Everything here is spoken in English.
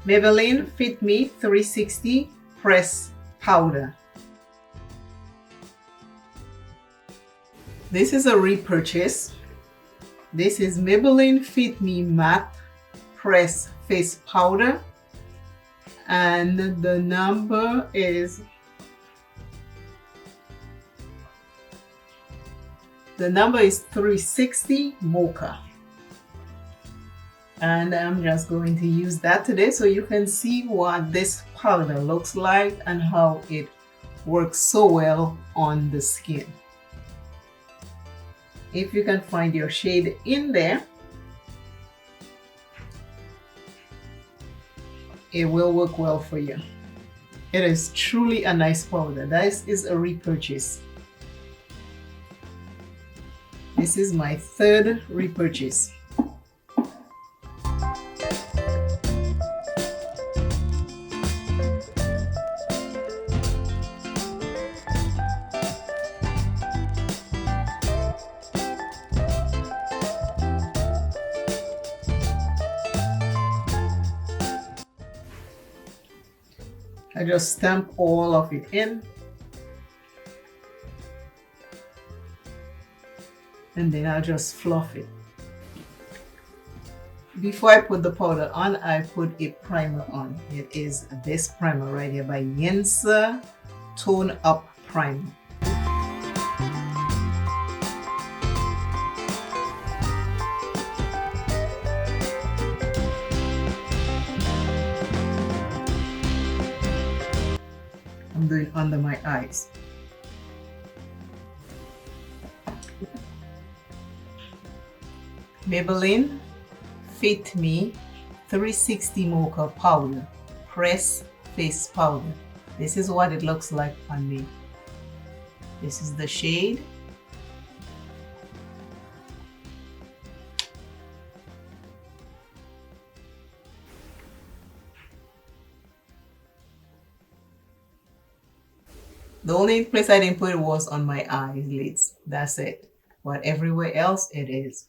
Maybelline Fit Me 360 Press Powder. This is a repurchase. This is Maybelline Fit Me Matte Press Face Powder, and the number is 360 MOCHA. And I'm just going to use that today so you can see what this powder looks like and how it works so well on the skin. If you can find your shade in there, it will work well for you. It is truly a nice powder. This is a repurchase. This is my third repurchase. I just stamp all of it in, and then I'll just fluff it. Before I put the powder on, I put a primer on. It is this primer right here by Yensa Tone Up Primer. I'm doing under my eyes. Maybelline Fit Me 360 Mocha Powder Press Face Powder. This is what it looks like on me. This is the shade. The only place I didn't put it was on my eyelids. That's it. But everywhere else it is.